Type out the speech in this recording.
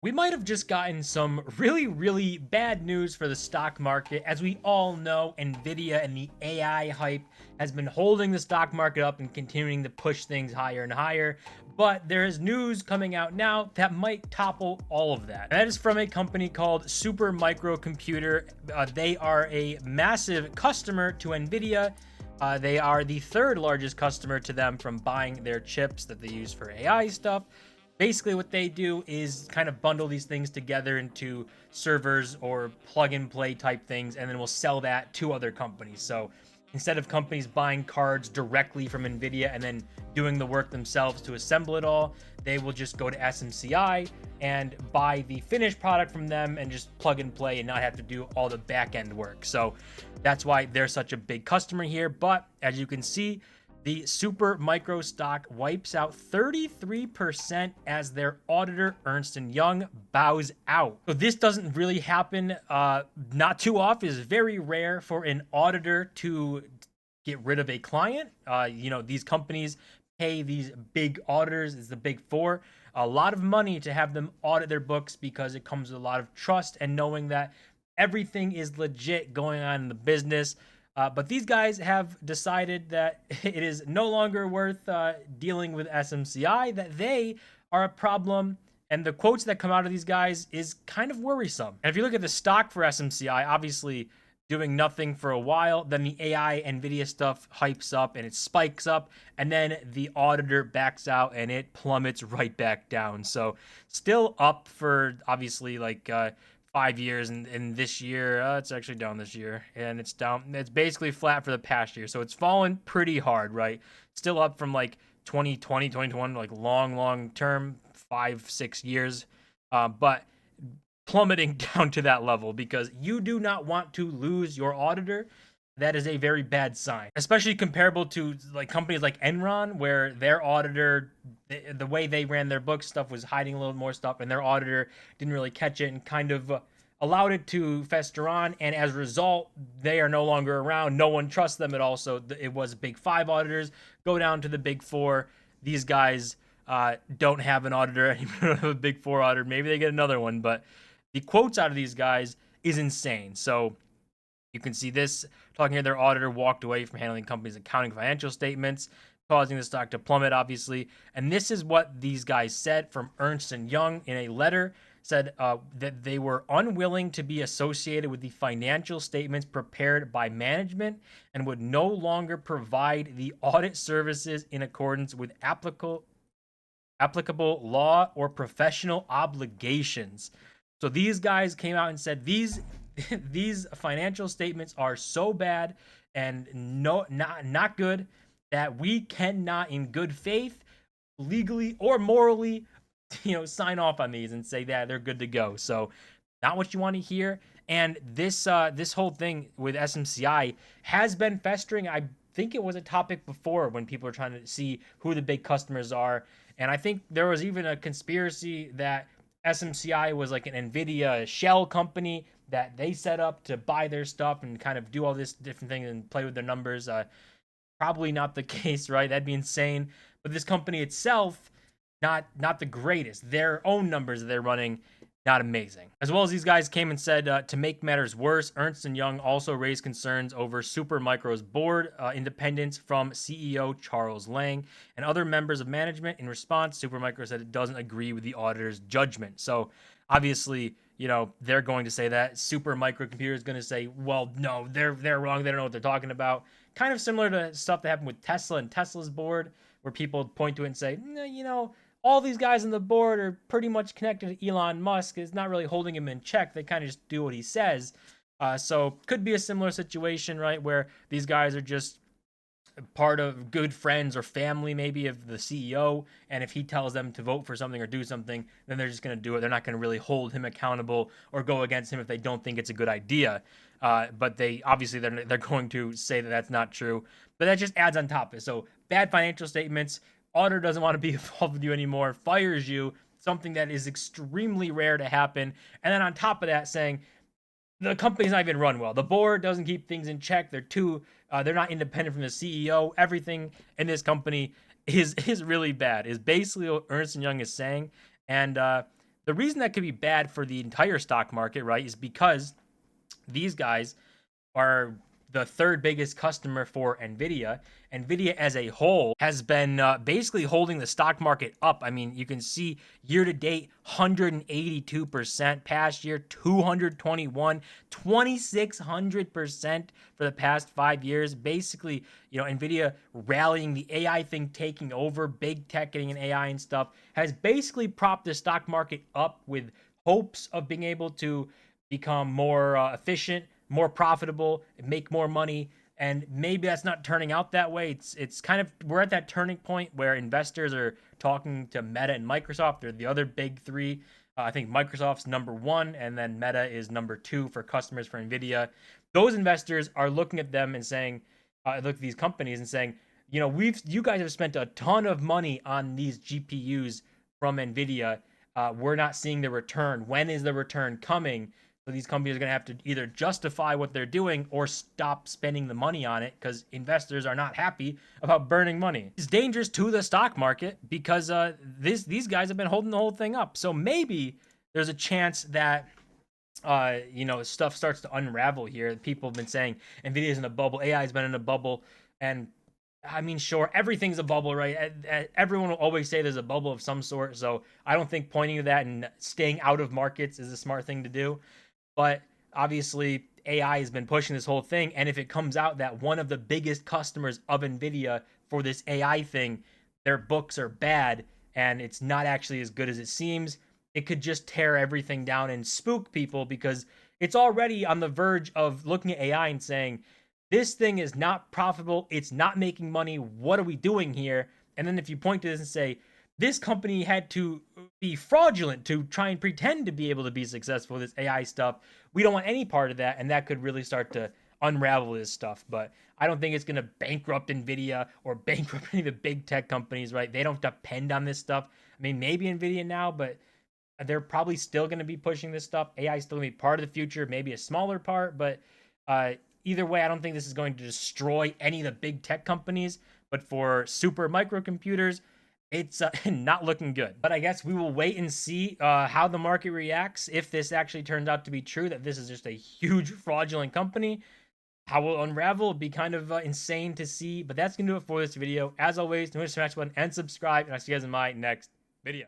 We might have just gotten some really, really bad news for the stock market. As we all know, Nvidia and the AI hype has been holding the stock market up and continuing to push things higher and higher. But there is news coming out now that might topple all of that. That is from a company called Super Microcomputer. They are a massive customer to Nvidia. They are the third largest customer to them from buying their chips that they use for AI stuff. Basically, what they do is kind of bundle these things together into servers or plug and play type things, and then we'll sell that to other companies. So instead of companies buying cards directly from Nvidia and then doing the work themselves to assemble it all, they will just go to SMCI and buy the finished product from them and just plug and play and not have to do all the back end work. So that's why they're such a big customer here. But as you can see, the Super Micro stock wipes out 33% as their auditor, Ernst Young, bows out. So this doesn't really happen not too often. It's very rare for an auditor to get rid of a client. These companies pay these big auditors, it's the big four, a lot of money to have them audit their books because it comes with a lot of trust and knowing that everything is legit going on in the business. But these guys have decided that it is no longer worth dealing with SMCI, that they are a problem. And the quotes that come out of these guys is kind of worrisome. And if you look at the stock for SMCI, obviously doing nothing for a while, then the AI Nvidia stuff hypes up and it spikes up, and then the auditor backs out and it plummets right back down. So still up for obviously like 5 years, and this year it's actually down this year, and it's down, it's basically flat for the past year, so it's fallen pretty hard, right? Still up from like 2020 2021, like long term, 5-6 years, but plummeting down to that level because you do not want to lose your auditor. That is a very bad sign, especially comparable to like companies like Enron, where their auditor, the way they ran their book stuff was hiding a little more stuff, and their auditor didn't really catch it and kind of allowed it to fester on. And as a result, they are no longer around. No one trusts them at all. So it was big five auditors go down to the big four. These guys don't have an auditor anymore, a big four auditor. Maybe they get another one, but the quotes out of these guys is insane. So you can see this talking here. Their auditor walked away from handling company's accounting financial statements, causing the stock to plummet, obviously. And this is what these guys said from Ernst Young in a letter, said that they were unwilling to be associated with the financial statements prepared by management and would no longer provide the audit services in accordance with applicable law or professional obligations. So these guys came out and said these financial statements are so bad and not good that we cannot, in good faith, legally or morally, sign off on these and say that they're good to go. So not what you want to hear. And this whole thing with SMCI has been festering. I think it was a topic before when people were trying to see who the big customers are. And I think there was even a conspiracy that SMCI was like an Nvidia shell company that they set up to buy their stuff and kind of do all this different thing and play with their numbers. Probably not the case, right? That'd be insane. But this company itself, not the greatest. Their own numbers that they're running, not amazing. As well as these guys came and said, to make matters worse, Ernst Young also raised concerns over Supermicro's board independence from CEO Charles Lang and other members of management. In response, Supermicro said it doesn't agree with the auditor's judgment. So obviously, they're going to say that. Super Microcomputer is going to say, well, no, they're wrong. They don't know what they're talking about. Kind of similar to stuff that happened with Tesla and Tesla's board, where people point to it and say, all these guys on the board are pretty much connected to Elon Musk. It's not really holding him in check. They kind of just do what he says. So could be a similar situation, right, where these guys are just part of good friends or family maybe of the CEO, and if he tells them to vote for something or do something, then they're just going to do it. They're not going to really hold him accountable or go against him if they don't think it's a good idea. But they obviously they're going to say that that's not true. But that just adds on top of it. So bad financial statements. Auditor doesn't want to be involved with you anymore, fires you, something that is extremely rare to happen. And then on top of that, saying the company's not even run well. The board doesn't keep things in check. They're not independent from the CEO. Everything in this company is really bad, is basically what Ernst Young is saying. And The reason that could be bad for the entire stock market, right, is because these guys are the third biggest customer for Nvidia. Nvidia as a whole has been basically holding the stock market up. I mean, you can see year to date 182%, past year 221, 2600% for the past 5 years. Basically, Nvidia rallying, the AI thing taking over, big tech getting an AI and stuff has basically propped the stock market up with hopes of being able to become more efficient, more profitable, make more money. And maybe that's not turning out that way. It's kind of, we're at that turning point where investors are talking to Meta and Microsoft. They're the other big three. I think Microsoft's number one, and then Meta is number two for customers for Nvidia. Those investors are looking at them and saying, look at these companies and saying, you guys have spent a ton of money on these GPUs from Nvidia. We're not seeing the return. When is the return coming? So these companies are going to have to either justify what they're doing or stop spending the money on it because investors are not happy about burning money. It's dangerous to the stock market because these guys have been holding the whole thing up. So maybe there's a chance that stuff starts to unravel here. People have been saying Nvidia's in a bubble, AI has been in a bubble, and I mean, sure, everything's a bubble, right? Everyone will always say there's a bubble of some sort. So I don't think pointing to that and staying out of markets is a smart thing to do. But obviously, AI has been pushing this whole thing. And if it comes out that one of the biggest customers of NVIDIA for this AI thing, their books are bad and it's not actually as good as it seems, it could just tear everything down and spook people because it's already on the verge of looking at AI and saying, this thing is not profitable. It's not making money. What are we doing here? And then if you point to this and say, this company had to be fraudulent to try and pretend to be able to be successful with this AI stuff, we don't want any part of that. And that could really start to unravel this stuff. But I don't think it's going to bankrupt NVIDIA or bankrupt any of the big tech companies, right? They don't depend on this stuff. I mean, maybe NVIDIA now, but they're probably still going to be pushing this stuff. AI is still going to be part of the future, maybe a smaller part, but either way, I don't think this is going to destroy any of the big tech companies. But for super microcomputers, it's not looking good. But I guess we will wait and see how the market reacts. If this actually turns out to be true, that this is just a huge fraudulent company, how will it unravel? It'd be kind of insane to see. But that's going to do it for this video. As always, don't forget to smash the button and subscribe. And I'll see you guys in my next video.